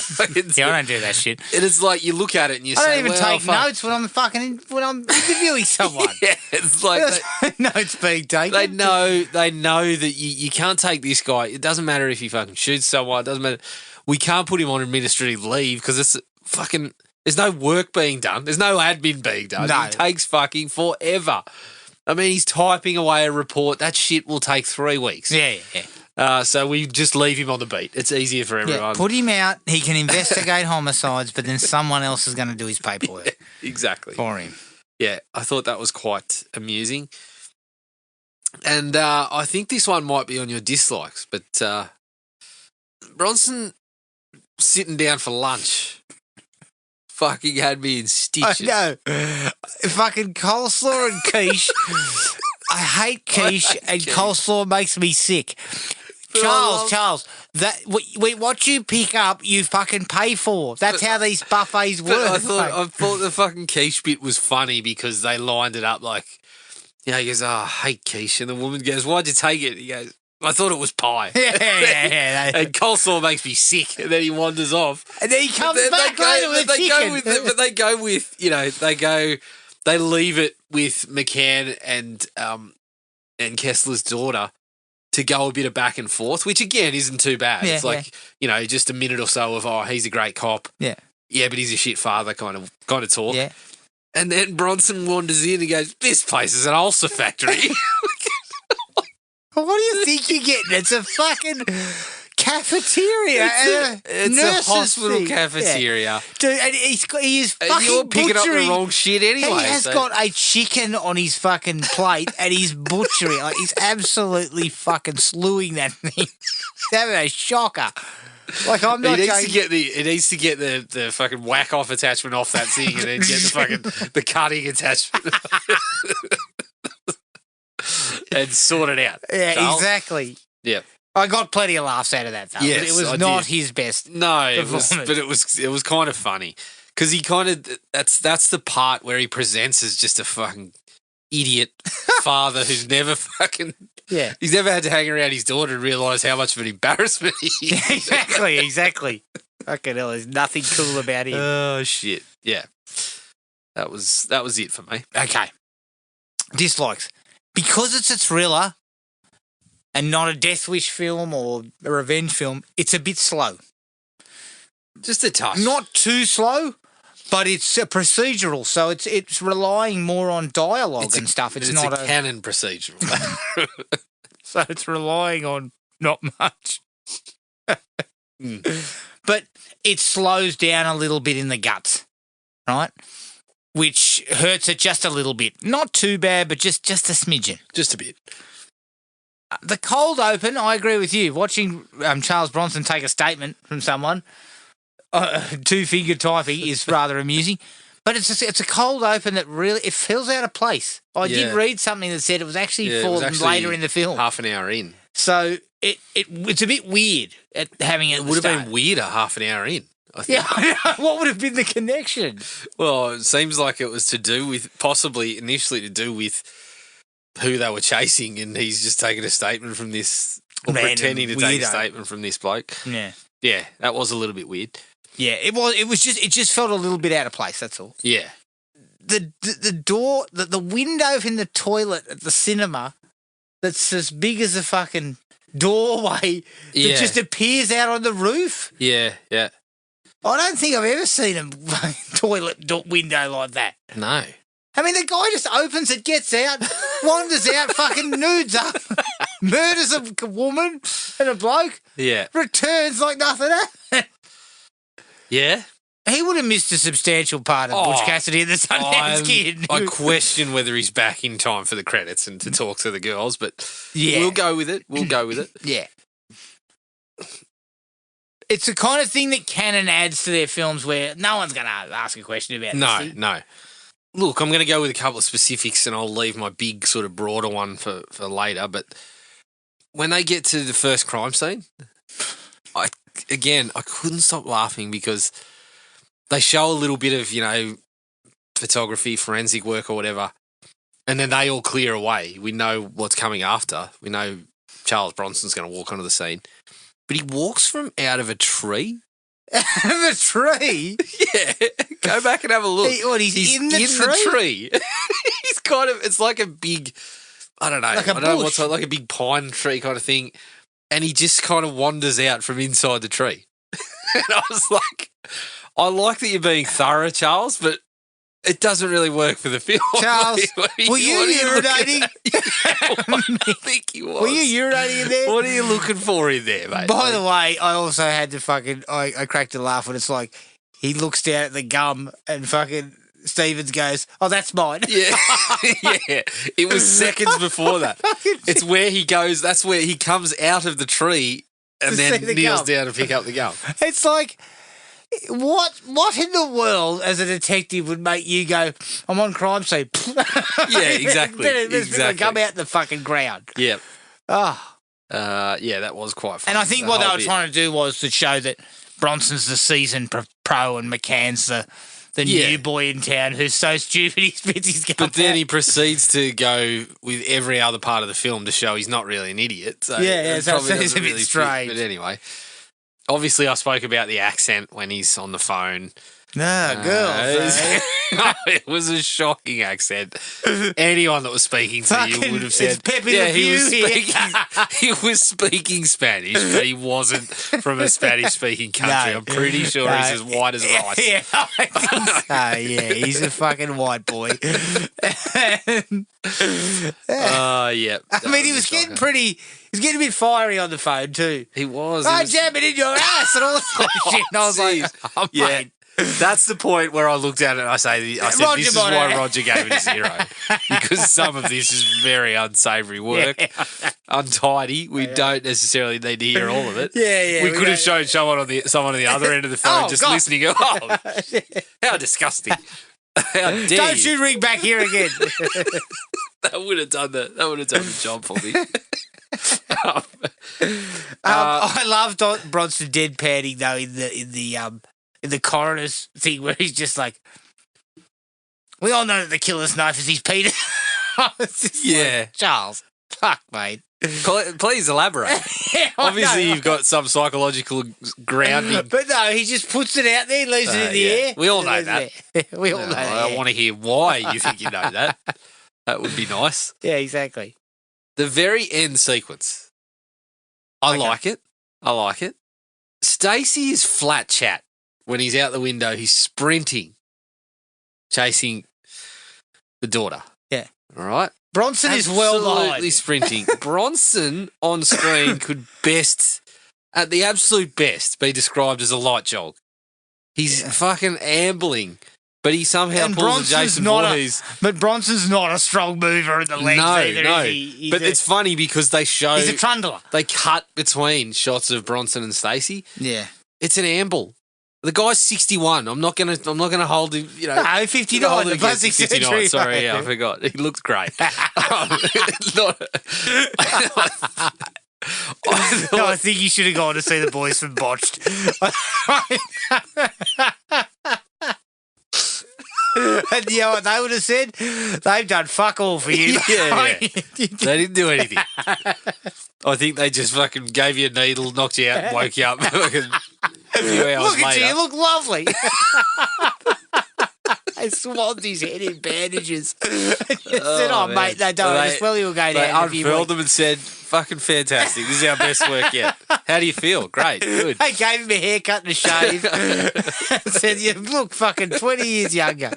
Yeah, I don't do that shit. And it's like you look at it and you I say, don't even well, take notes when I'm interviewing someone. Yeah, it's like There's no notes being taken. they know that you can't take this guy. It doesn't matter if he fucking shoots someone. It doesn't matter. We can't put him on administrative leave because it's fucking. There's no work being done. There's no admin being done. No. It takes fucking forever. I mean, he's typing away a report. That shit will take 3 weeks. Yeah. So we just leave him on the beat. It's easier for everyone. Yeah, put him out. He can investigate homicides, but then someone else is going to do his paperwork Exactly. for him. Yeah, I thought that was quite amusing. And I think this one might be on your dislikes, but Bronson sitting down for lunch fucking had me in stitches. I know. Fucking coleslaw and quiche. I hate quiche and coleslaw makes me sick. Charles, that what you pick up, you fucking pay for. That's how these buffets work. I thought the fucking quiche bit was funny because they lined it up like, he goes, I hate quiche. And the woman goes, why'd you take it? He goes, I thought it was pie. Yeah. And coleslaw makes me sick. And then he wanders off. And then he comes back later with chicken. They leave it with McCann and Kessler's daughter to go a bit of back and forth, which again isn't too bad. Yeah, it's like, just a minute or so of, he's a great cop. Yeah. Yeah, but he's a shit father kind of talk. Yeah. And then Bronson wanders in and goes, this place is an ulcer factory. What do you think you're getting? It's a fucking cafeteria. It's a hospital cafeteria. Yeah. Dude, and he is fucking You're picking up butchering. the wrong shit anyway. He has got a chicken on his fucking plate and he's butchering. Like, he's absolutely fucking slewing that thing. He's having a shocker. Like, I'm not joking. It needs to get the fucking whack off attachment off that thing and then get the cutting attachment. And sort it out. Yeah, Charles. Exactly. Yeah. I got plenty of laughs out of that, though. Yes, but it was I not did. his best. No, it was kind of funny because he kind of that's the part where he presents as just a fucking idiot father who's never fucking he's never had to hang around his daughter and realise how much of an embarrassment he is. Exactly. Fucking hell, there's nothing cool about him. Oh shit! Yeah, that was it for me. Okay. Dislikes. Because it's a thriller and not a Death Wish film or a revenge film, it's a bit slow. Just a touch. Not too slow, but it's a procedural, so it's relying more on dialogue and stuff. It's not a canon procedural. So it's relying on not much. But it slows down a little bit in the guts, right? Which hurts it just a little bit. Not too bad, but just a smidgen. Just a bit. The cold open, I agree with you. Watching Charles Bronson take a statement from someone, 2-finger typing is rather amusing. But it's a cold open that really, it feels out of place. I did read something that said it was actually later in the film. Half an hour in. So it's a bit weird at having it. It would have been weirder half an hour in. I think. Yeah, what would have been the connection? Well, it seems like it was possibly initially to do with who they were chasing, and he's just taking a statement from this, or pretending to take a statement from this bloke. Yeah. Yeah, that was a little bit weird. Yeah, it just felt a little bit out of place, that's all. Yeah. The door, the window in the toilet at the cinema that's as big as a fucking doorway that just appears out on the roof. Yeah, yeah. I don't think I've ever seen a toilet window like that. No. I mean, the guy just opens it, gets out, wanders out, fucking nudes up, murders a woman and a bloke, returns like nothing happened. Yeah? He would have missed a substantial part of Butch Cassidy and the Sundance Kid. I question whether he's back in time for the credits and to talk to the girls, but we'll go with it. Yeah. it's the kind of thing that Canon adds to their films where no one's going to ask a question about this. No. Look, I'm going to go with a couple of specifics and I'll leave my big sort of broader one for later. But when they get to the first crime scene, I couldn't stop laughing because they show a little bit of, photography, forensic work or whatever, and then they all clear away. We know what's coming after. We know Charles Bronson's going to walk onto the scene. But he walks from out of a tree. Out of a tree? Yeah. Go back and have a look. He's in the tree? He's kind of, it's like a big, I don't know. Like a I don't know bush. like a big pine tree kind of thing. And he just kind of wanders out from inside the tree. And I was like, I like that you're being thorough, Charles, but it doesn't really work for the film. Charles, were you urinating? I think he was. Were you urinating in there? What are you looking for in there, mate? By the way, I also had to I cracked a laugh when it's like he looks down at the gum and fucking Stevens goes, "Oh, that's mine." Yeah. Yeah. It was seconds before that. It's where he goes, that's where he comes out of the tree and then kneels down to pick up the gum. It's like, what in the world as a detective would make you go, "I'm on crime scene"? Yeah, exactly. Exactly. Come out the fucking ground. Yeah. Oh. Yeah, that was quite funny. And I think what they were trying to do was to show that Bronson's the seasoned pro and McCann's the new boy in town who's so stupid he spits his gum But then out. he proceeds to go with every other part of the film to show he's not really an idiot. So Yeah, so probably it's a doesn't bit really fit. strange. But anyway, obviously I spoke about the accent when he's on the phone. Girls. It was a shocking accent. Anyone that was speaking to you would have said, it's Pepe Le he was Pew here." speaking. He was speaking Spanish, but he wasn't from a Spanish-speaking country. No. I'm pretty sure he's as white as rice. Yeah, I think so. Yeah, he's a fucking white boy. Yeah. I mean, he was getting a bit fiery on the phone too. He was. I jam it in your ass and all that sort of shit. And I was like, oh, Yeah. mate. That's the point where I looked at it and I said, Roger this is Bonner. why Roger gave it a 0. Because some of this is very unsavoury work, untidy. We don't necessarily need to hear all of it. Yeah. We could have shown someone on the other end of the phone just God. listening. Oh, how disgusting. How dare Don't you. you ring back here again. That would have done the job for me. I loved Bronson deadpanning though in the coroner's thing where he's just like, we all know that the killer's knife is his penis. It's just like, Charles, fuck, mate. Please elaborate. Obviously, you've got some psychological grounding. But no, he just puts it out there, leaves it in the air. We all know that. We all know that. I want to hear why you think you know that. That would be nice. Yeah, exactly. The very end sequence. I like it. Stacey is flat chat when he's out the window. He's sprinting, chasing the daughter. Yeah. All right. Bronson is well Absolutely behind. sprinting. Bronson on screen could at the absolute best, be described as a light jog. He's fucking ambling, but he somehow pulls a Jason Voorhees. But Bronson's not a strong mover in the legs either, No. is he? But it's funny because they show He's a trundler. they cut between shots of Bronson and Stacey. Yeah. It's an amble. The guy's 61. I'm not gonna hold him. No, 59. hold The him against plastic 59. surgery. Sorry, yeah, I forgot. He looked great. No, I think you should have gone to see the boys from Botched. And you know what they would have said? They've done fuck all for you. Yeah. They didn't do anything. I think they just fucking gave you a needle, knocked you out, and woke you up. Fucking a few hours Look at later. you look lovely. They swabbed his head in bandages. Said, oh, man. mate, they don't. Just well, you'll go They down. in a few unfurled weeks." them and said, fucking fantastic. This is our best work yet. How do you feel? Great. Good. They gave him a haircut and a shave. Said, you look fucking 20 years younger.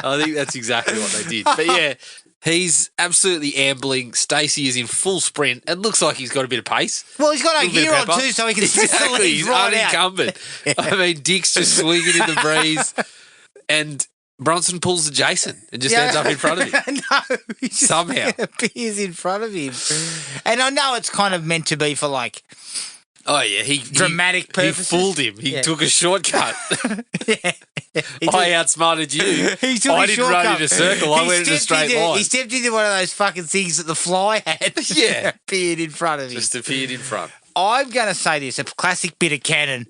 I think that's exactly what they did. But yeah, he's absolutely ambling. Stacey is in full sprint. It looks like he's got a bit of pace. Well, he's got a Little bit gear of on pepper. too, so he can still Exactly. he's He's right out. unencumbered. I mean, Dick's just swinging in the breeze. And Bronson pulls a Jason and just ends up in front of him. No, he just Somehow. appears in front of him. And I know it's kind of meant to be for like Oh, yeah. dramatic purposes. He fooled him. He took a shortcut. Yeah. I outsmarted you. He took I a didn't shortcut. run in a circle. I went in a straight line. He stepped into one of those fucking things that the fly had. Yeah. Appeared in front of him. Just appeared in front. I'm going to say this, a classic bit of canon.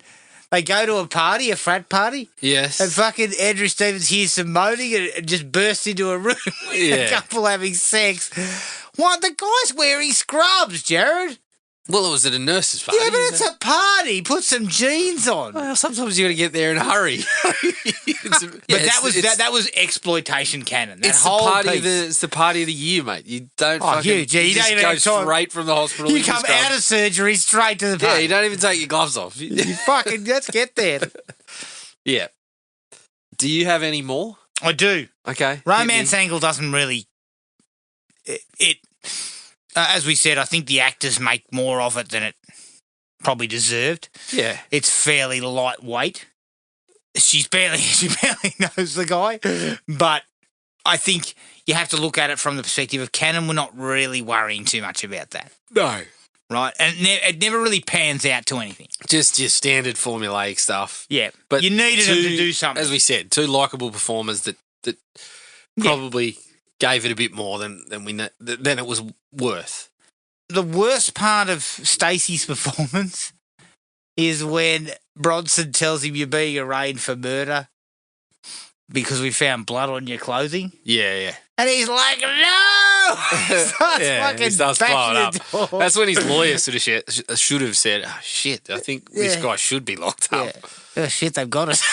They go to a party, a frat party, Yes. and fucking Andrew Stevens hears some moaning and just bursts into a room with a Yeah. couple having sex. What? The guy's wearing scrubs, Jared. Well, it was at a nurse's party. Yeah, but it's a party. Put some jeans on. Well, sometimes you got to get there in a hurry. That was exploitation canon. That It's the whole party. piece. It's the party of the year, mate. You don't. Oh, fucking, huge. Yeah, you just don't even go have time. straight from the hospital. You in come your out of surgery straight to the party. Yeah, you don't even take your gloves off. You fucking let's get there. Yeah. Do you have any more? I do. Okay. Romance angle doesn't really. As we said, I think the actors make more of it than it probably deserved. Yeah. It's fairly lightweight. She barely knows the guy, but I think you have to look at it from the perspective of canon. We're not really worrying too much about that, No. right? And it never really pans out to anything. Just your standard formulaic stuff. Yeah, But you needed them to do something. As we said, two likeable performers that probably gave it a bit more than it was worth. The worst part of Stacey's performance is when Bronson tells him you're being arraigned for murder because we found blood on your clothing. Yeah. And he's like, no! He starts He starts bashing blowing up. the door. That's when his lawyer should have said, oh, shit, I think this guy should be locked up. Oh, shit, they've got us.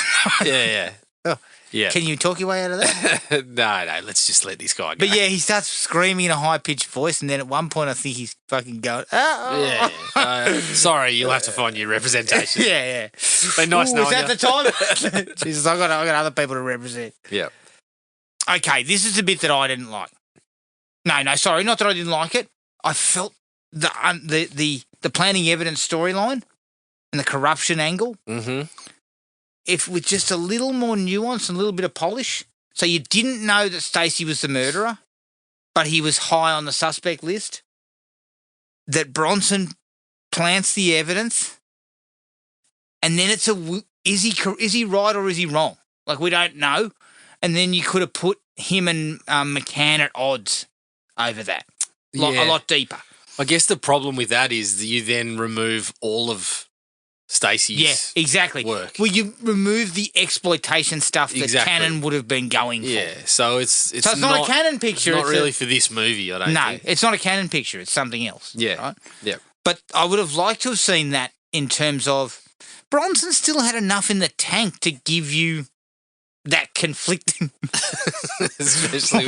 Yeah. Oh. Yeah. Can you talk your way out of that? No, let's just let this guy go. But yeah, he starts screaming in a high-pitched voice, and then at one point I think he's fucking going, oh. Yeah. Sorry, you'll have to find your representation. Yeah. Been nice Ooh, knowing is you. that the time? Jesus, I got other people to represent. Yeah. Okay, this is the bit that I didn't like. No, sorry, not that I didn't like it. I felt the planting evidence storyline and the corruption angle. Mm-hmm. If with just a little more nuance and a little bit of polish, so you didn't know that Stacey was the murderer, but he was high on the suspect list, that Bronson plants the evidence, and then it's is he right or is he wrong? Like, we don't know. And then you could have put him and McCann at odds over that, a lot deeper. I guess the problem with that is that you then remove all of Stacey's work. Well, you remove the exploitation stuff that Cannon would have been going for. Yeah, so it's not a Cannon picture. Not really for this movie, I don't think. No, it's not a Cannon picture. It's something else. Yeah, right? Yeah. But I would have liked to have seen that in terms of Bronson still had enough in the tank to give you that conflicting, especially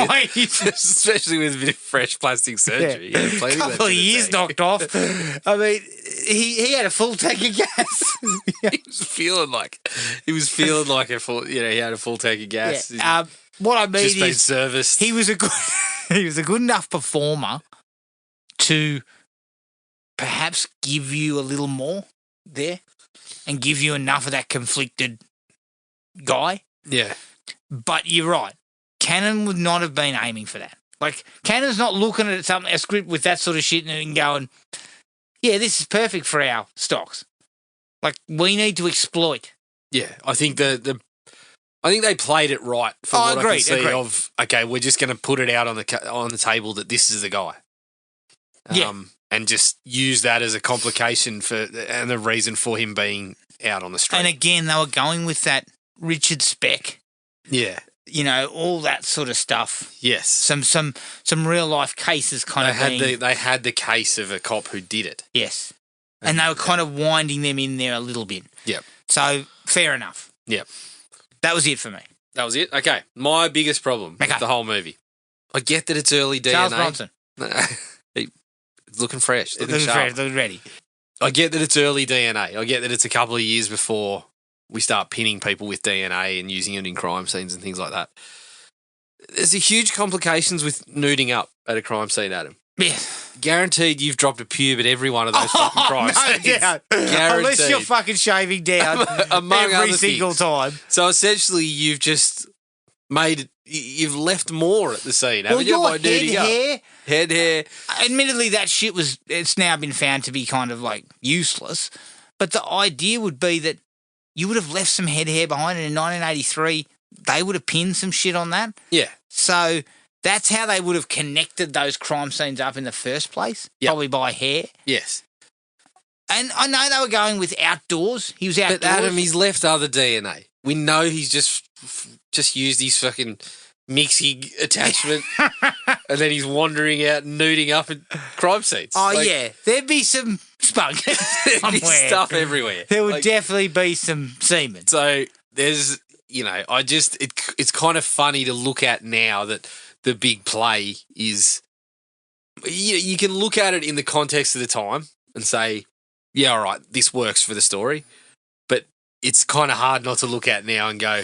with a bit of fresh plastic surgery. Yeah. A couple of years knocked off. I mean, he had a full tank of gas. He was feeling like a full. He had a full tank of gas. Yeah. What I mean just been is, serviced. he was a good enough performer to perhaps give you a little more there and give you enough of that conflicted guy. Yeah. But you're right. Cannon would not have been aiming for that. Like, Cannon's not looking at a script with that sort of shit and going, yeah, this is perfect for our stocks. Like, we need to exploit. Yeah, I think I think they played it right for what I can see of, okay, we're just going to put it out on the table that this is the guy. And just use that as a complication and the reason for him being out on the street. And again, they were going with that Richard Speck. Yeah. All that sort of stuff. Yes. Some real life cases they had the case of a cop who did it. Yes. And they were kind of winding them in there a little bit. Yep. So, fair enough. Yep. That was it for me. That was it? Okay. My biggest problem with the whole movie. I get that it's early DNA. Charles Bronson. It's looking fresh. Looking sharp. Fresh, looking ready. I get that it's early DNA. I get that it's a couple of years before we start pinning people with DNA and using it in crime scenes and things like that. There's a huge complications with nuding up at a crime scene, Adam. Yeah. Guaranteed you've dropped a pube at every one of those fucking crime scenes. Yeah. Unless you're fucking shaving down every single time. So essentially you've just you've left more at the scene, Well, haven't you? your By nuding up. Head hair. Admittedly, that shit it's now been found to be kind of like useless. But the idea would be that you would have left some head hair behind, and in 1983, they would have pinned some shit on that. Yeah. So that's how they would have connected those crime scenes up in the first place, probably by hair. Yes. And I know they were going with outdoors. He was outdoors. But Adam, he's left other DNA. We know he's just used his fucking mixing attachment and then he's wandering out and nuding up at crime scenes. Oh, yeah. There'd be some spunk there'd be stuff everywhere. There would definitely be some semen. So there's, it's kind of funny to look at now that the big play is, you can look at it in the context of the time and say, yeah, all right, this works for the story. But it's kind of hard not to look at now and go,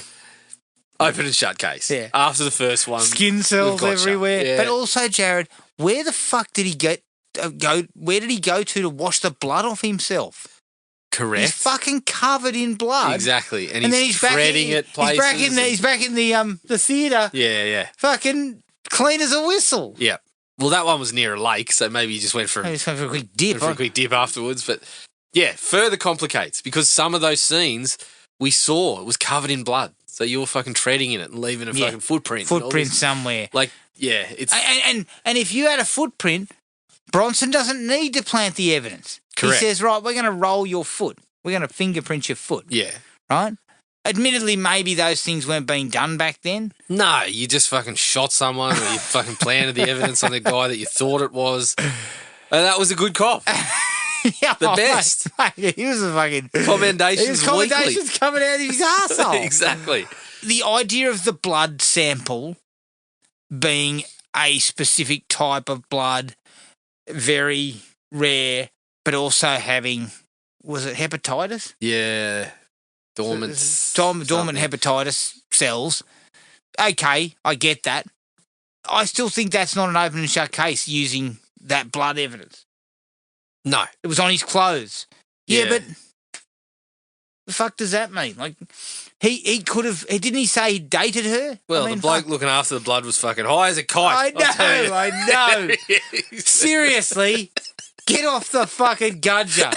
open and shut case. Yeah. After the first one. Skin cells everywhere. Yeah. But also, Jared, where the fuck did he go? Where did he go to wash the blood off himself? Correct. He's fucking covered in blood. Exactly. And then he's threading it places. He's back in the theatre. Yeah. Fucking clean as a whistle. Yeah. Well, that one was near a lake, so maybe he just went for a quick dip. Afterwards. But yeah, further complicates because some of those scenes we saw, it was covered in blood. So you're fucking treading in it and leaving a fucking footprint. Footprint somewhere. Like, yeah. It's And if you had a footprint, Bronson doesn't need to plant the evidence. Correct. He says, right, we're going to roll your foot. We're going to fingerprint your foot. Yeah. Right? Admittedly, maybe those things weren't being done back then. No, you just fucking shot someone or you fucking planted the evidence on the guy that you thought it was. And that was a good cop. Yeah, the best. Mate, he was a fucking... Commendations coming out of his arsehole. Exactly. The idea of the blood sample being a specific type of blood, very rare, but also having... Was it hepatitis? Yeah. Dormant hepatitis cells. Okay, I get that. I still think that's not an open and shut case using that blood evidence. No. It was on his clothes. Yeah, but the fuck does that mean? Like, he could have... Didn't he say he dated her? Well, the bloke looking after the blood was fucking high as a kite. I know. Seriously, get off the fucking gudger.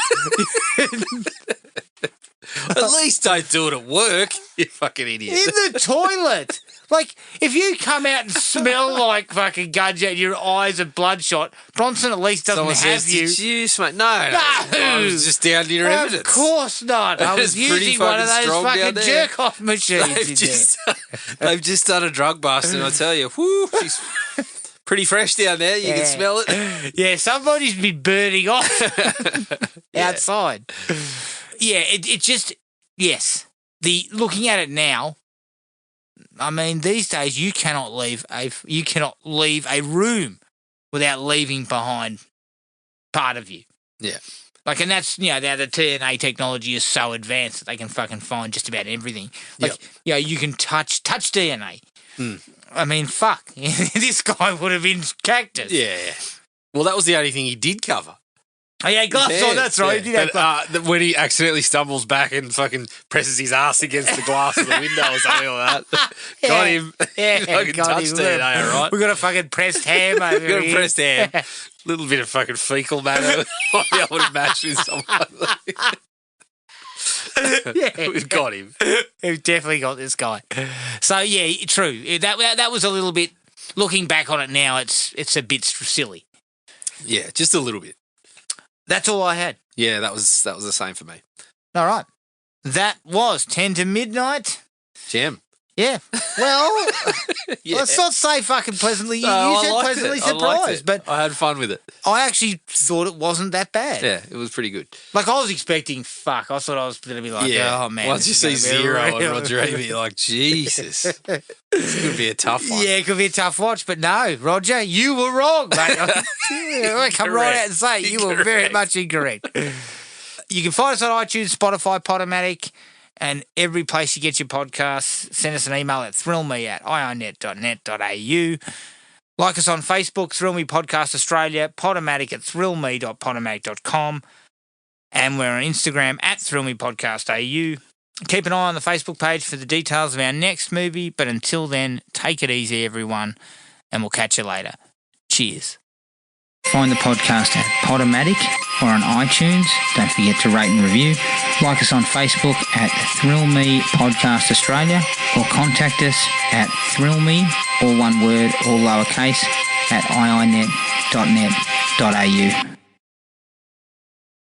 At least don't do it at work, you fucking idiot. In the toilet. Like, if you come out and smell like fucking gudger and your eyes are bloodshot, Bronson at least doesn't have you. Juice, mate. No. I was just down to your evidence. Of course not. I was using one of those fucking jerk-off machines. They've just done a drug bust, and I tell you, whoo, she's pretty fresh down there. You can smell it. Yeah, somebody's been burning off outside. Yeah, it just, yes. Looking at it now, I mean, these days you cannot leave a room without leaving behind part of you. Yeah. Like, and that's, now the DNA technology is so advanced that they can fucking find just about everything. Like, you can touch DNA. I mean, fuck. This guy would have been cactus. Yeah. Well, that was the only thing he did cover. Oh, yeah, glass. Oh, that's right. Yeah. But, when he accidentally stumbles back and fucking presses his ass against the glass of the window or something like that. Got him. Yeah, fucking got touched him. DNA, all right? We've got a fucking pressed ham over here. We've got a pressed ham. Little bit of fucking fecal matter. Might be able to match with someone. Yeah. We've got him. We've definitely got this guy. So, yeah, true. That was a little bit, looking back on it now, it's a bit silly. Yeah, just a little bit. That's all I had. Yeah, that was the same for me. All right. That was 10 to midnight. Jam. Yeah. Well, let's not say fucking pleasantly. You said pleasantly surprised, but I had fun with it. I actually thought it wasn't that bad. Yeah, it was pretty good. Like, I was expecting fuck. I thought I was going to be like, oh, man. Once you see Zero and Roger Avey, you're like, Jesus. This could be a tough one. Yeah, it could be a tough watch, but no, Roger, you were wrong, mate. I come right out and say you were very much incorrect. You can find us on iTunes, Spotify, Podomatic, and every place you get your podcasts. Send us an email at thrillme@ionet.net.au. Like us on Facebook, Thrill Me Podcast Australia, Podomatic at thrillme.podomatic.com. And we're on Instagram at thrillmepodcastau. Keep an eye on the Facebook page for the details of our next movie. But until then, take it easy, everyone, and we'll catch you later. Cheers. Find the podcast at Podomatic or on iTunes. Don't forget to rate and review. Like us on Facebook at Thrill Me Podcast Australia or contact us at thrillme, all one word, all lowercase, at iinet.net.au.